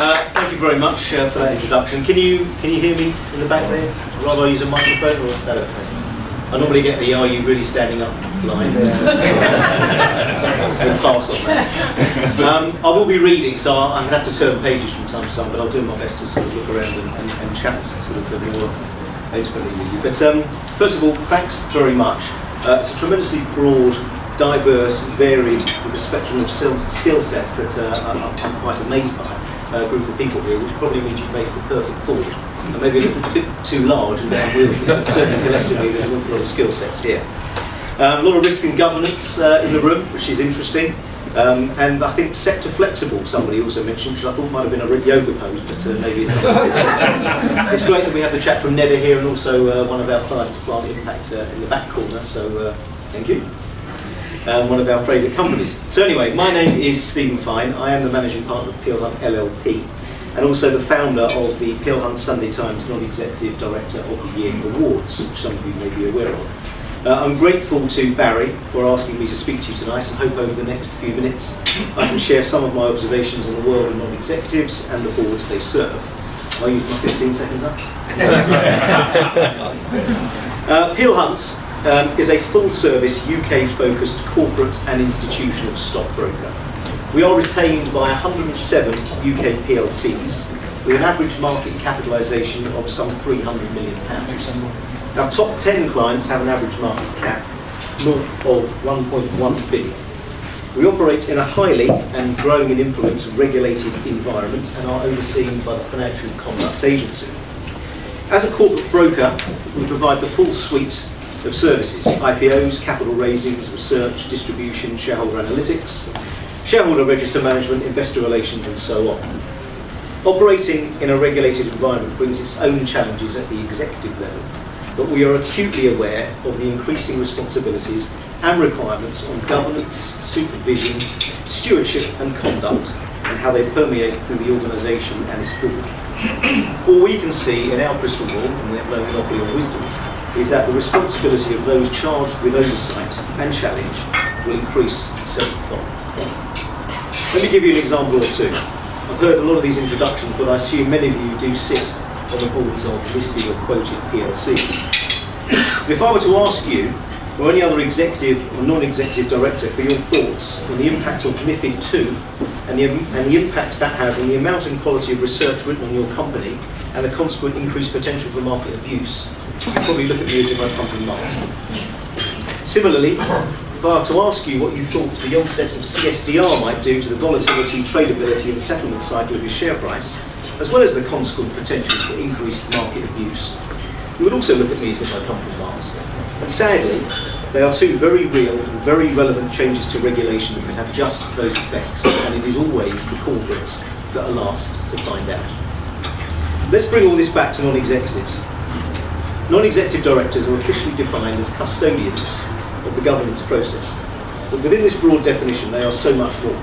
Thank you very much for that introduction. Can you hear me in the back there? Rather I use a microphone, or is that okay? I normally get the "Are you really standing up?" line. We'll pass on that. I will be reading, so I'm going to have to turn pages from time to time, but I'll do my best to sort of look around and chat sort of more intimately with you. But first of all, thanks very much. It's a tremendously broad, diverse, varied, with a spectrum of skill sets that I'm quite amazed by. A group of people here, which probably means you've made the perfect board. And maybe a little bit too large and unwieldy, but certainly collectively there's an awful lot of skill sets here. A lot of risk and governance in the room, which is interesting. And I think sector flexible, somebody also mentioned, which I thought might have been a yoga pose, but maybe it's something different. It's great that we have the chap from NEDgroup here and also one of our clients, Plant Impact, in the back corner, so thank you. One of our favourite companies. So anyway, my name is Stephen Fine. I am the managing partner of Peel Hunt LLP and also the founder of the Peel Hunt Sunday Times Non-Executive Director of the Year Awards, which some of you may be aware of. I'm grateful to Barry for asking me to speak to you tonight and hope over the next few minutes I can share some of my observations on the world of non-executives and the boards they serve. I used my 15 seconds up. Peel Hunt is a full-service UK-focused corporate and institutional stockbroker. We are retained by 107 UK PLCs with an average market capitalisation of some £300 million. Our top 10 clients have an average market cap north of 1.1 billion. We operate in a highly and growing in influence regulated environment and are overseen by the Financial Conduct Agency. As a corporate broker, we provide the full suite of services: IPOs, capital raisings, research, distribution, shareholder analytics, shareholder register management, investor relations, and so on. Operating in a regulated environment brings its own challenges at the executive level, but we are acutely aware of the increasing responsibilities and requirements on governance, supervision, stewardship and conduct, and how they permeate through the organisation and its board. All we can see in our crystal ball, and we have no monopoly on wisdom, is that the responsibility of those charged with oversight and challenge will increase sevenfold. Let me give you an example or two. I've heard a lot of these introductions, but I assume many of you do sit on the boards of listed or quoted PLCs. If I were to ask you, or any other executive or non-executive director, for your thoughts on the impact of MiFID II and the impact that has on the amount and quality of research written on your company and the consequent increased potential for market abuse, you'd probably look at me as if I'd come from Mars. Similarly, if I were to ask you what you thought the onset of CSDR might do to the volatility, tradability and settlement cycle of your share price, as well as the consequent potential for increased market abuse, you would also look at me as if I come from Mars. And sadly, they are two very real and very relevant changes to regulation that could have just those effects, and it is always the corporates that are last to find out. Let's bring all this back to non-executives. Non-executive directors are officially defined as custodians of the governance process, but within this broad definition they are so much more.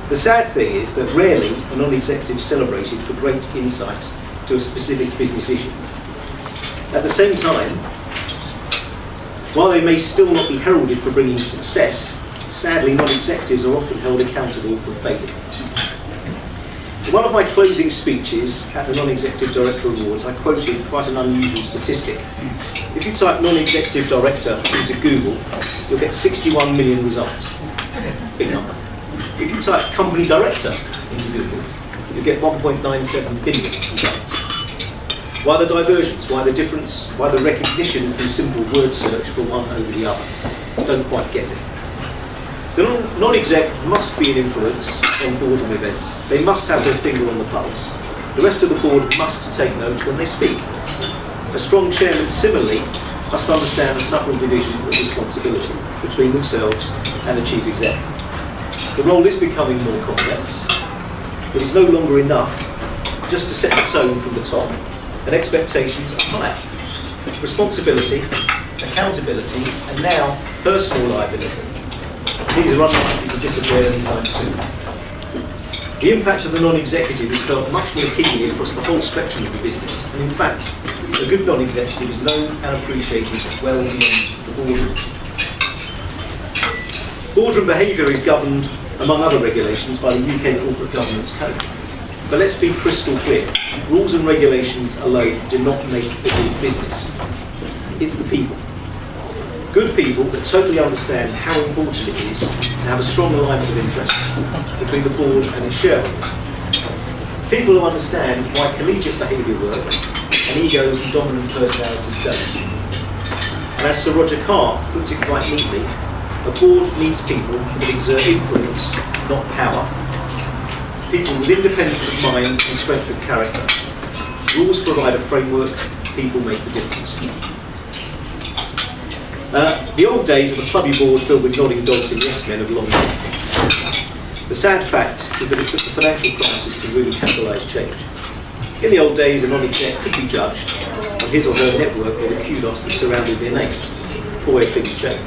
The sad thing is that rarely are non-executives celebrated for great insight to a specific business issue. At the same time, while they may still not be heralded for bringing success, sadly non-executives are often held accountable for failure. In one of my closing speeches at the Non-Executive Director Awards, I quoted quite an unusual statistic. If you type non-executive director into Google, you'll get 61 million results. Big number. If you type company director into Google, you'll get 1.97 billion results. Why the divergence? Why the difference? Why the recognition through simple word search for one over the other? Don't quite get it. The non-exec must be an influence on boardroom events. They must have their finger on the pulse. The rest of the board must take note when they speak. A strong chairman similarly must understand the subtle division of responsibility between themselves and the chief exec. The role is becoming more complex. It is no longer enough just to set the tone from the top, and expectations are higher. Responsibility, accountability, and now personal liability. These are unlikely to disappear anytime soon. The impact of the non-executive is felt much more keenly across the whole spectrum of the business, and in fact, a good non-executive is known and appreciated well beyond the boardroom. Boardroom behaviour is governed, among other regulations, by the UK Corporate Governance Code. But let's be crystal clear. Rules and regulations alone do not make a good business. It's the people. Good people that totally understand how important it is to have a strong alignment of interest between the board and its shareholders. People who understand why collegiate behaviour works and egos and dominant personalities don't. And as Sir Roger Carr puts it quite neatly, a board needs people that exert influence, not power. People with independence of mind and strength of character. Rules provide a framework, people make the difference. The old days of a clubby board filled with nodding dogs and yes men have long gone. The sad fact is that it took the financial crisis to really catalyse change. In the old days, a non-exec could be judged on his or her network or the kudos that surrounded their name. Boy, things change.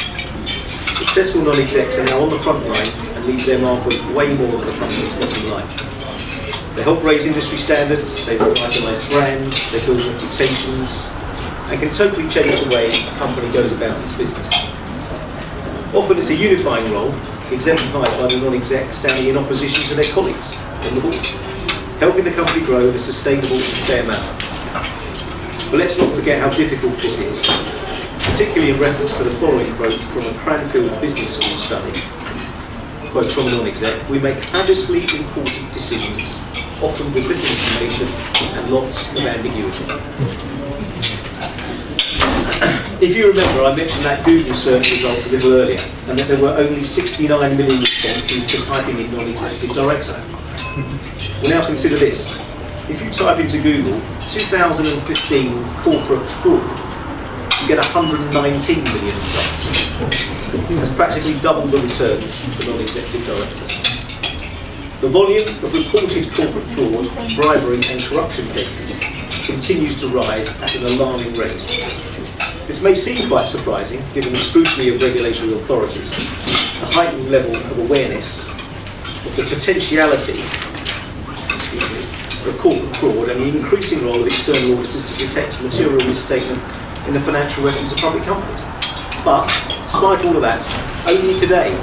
Successful non-execs are now on the front line and leave their mark on way more than the company's bottom line. They help raise industry standards, they revitalise brands, they build reputations, and can totally change the way a company goes about its business. Often it's a unifying role, exemplified by the non-exec standing in opposition to their colleagues on the board, helping the company grow in a sustainable and fair manner. But let's not forget how difficult this is, particularly in reference to the following quote from a Cranfield Business School study. Quote from a non-exec: "We make fabulously important decisions, often with little information and lots of ambiguity." If you remember, I mentioned that Google search results a little earlier, and that there were only 69 million responses to typing in non-executive director. Well, now consider this. If you type into Google 2015 corporate fraud, you get 119 million results. That's practically double the returns for non-executive directors. The volume of reported corporate fraud, bribery and corruption cases continues to rise at an alarming rate. This may seem quite surprising, given the scrutiny of regulatory authorities, the heightened level of awareness of the potentiality of corporate fraud and the increasing role of external auditors to detect material misstatement in the financial records of public companies. But, despite all of that, only today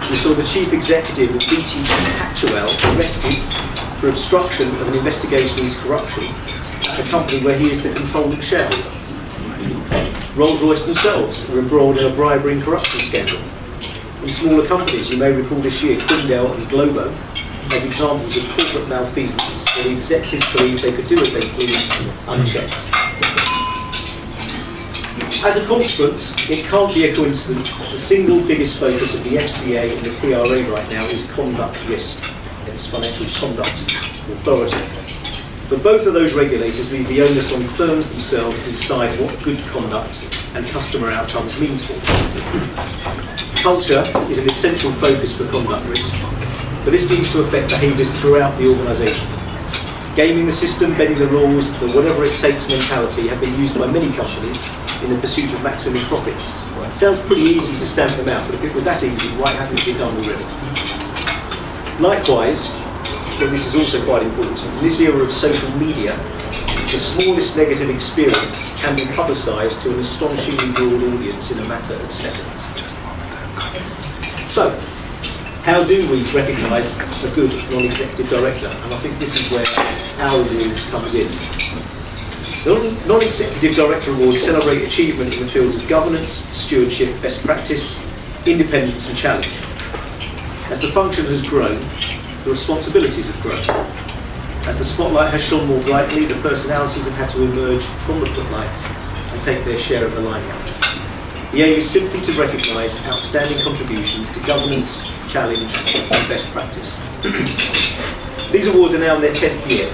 we saw the chief executive of BT Pactual arrested for obstruction of an investigation into corruption at a company where he is the controlling shareholder. Rolls-Royce themselves are embroiled in a bribery and corruption scandal. In smaller companies, you may recall this year Quindel and Globo as examples of corporate malfeasance where the executives believed they could do as they pleased unchecked. As a consequence, it can't be a coincidence that the single biggest focus of the FCA and the PRA right now is conduct risk, its financial conduct authority. But both of those regulators leave the onus on firms themselves to decide what good conduct and customer outcomes means for them. Culture is an essential focus for conduct risk, but this needs to affect behaviours throughout the organisation. Gaming the system, bending the rules, the whatever it takes mentality have been used by many companies in the pursuit of maximum profits. It sounds pretty easy to stamp them out, but if it was that easy, why hasn't it been done already? Likewise, and this is also quite important, in this era of social media, the smallest negative experience can be publicised to an astonishingly broad audience in a matter of seconds. So, how do we recognise a good non-executive director? And I think this is where our awards comes in. The non-executive director awards celebrate achievement in the fields of governance, stewardship, best practice, independence and challenge. As the function has grown, the responsibilities have grown. As the spotlight has shone more brightly, the personalities have had to emerge from the footlights and take their share of the limelight. The aim is simply to recognise outstanding contributions to governance, challenge and best practice. These awards are now in their 10th year,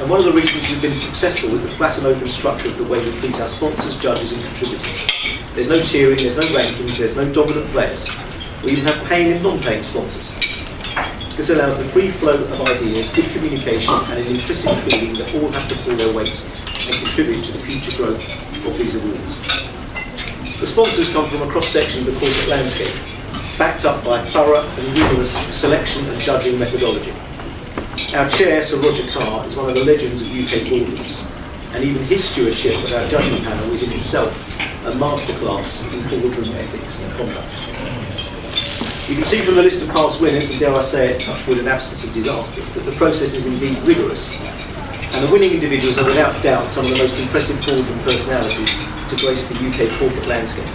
and one of the reasons we've been successful is the flat and open structure of the way we treat our sponsors, judges and contributors. There's no tiering, there's no rankings, there's no dominant players. We even have paying and non-paying sponsors. This allows the free flow of ideas, good communication and an implicit feeling that all have to pull their weight and contribute to the future growth of these awards. The sponsors come from a cross-section of the corporate landscape, backed up by thorough and rigorous selection and judging methodology. Our chair, Sir Roger Carr, is one of the legends of UK boardrooms, and even his stewardship of our judging panel is in itself a masterclass in boardroom ethics and conduct. You can see from the list of past winners, and dare I say it, touch wood, an absence of disasters, that the process is indeed rigorous. And the winning individuals are without doubt some of the most impressive boardroom personalities to grace the UK corporate landscape.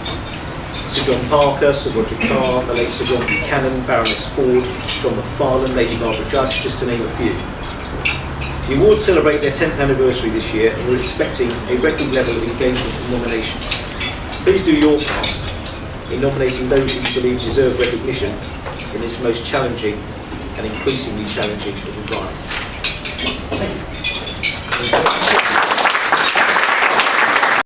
Sir John Parker, Sir Roger Carr, the late Sir John Buchanan, Baroness Ford, John McFarlane, Lady Barbara Judge, just to name a few. The awards celebrate their 10th anniversary this year, and we're expecting a record level of engagement and nominations. Please do your part in nominating those who you believe deserve recognition in this most challenging and increasingly challenging of environments. Thank you.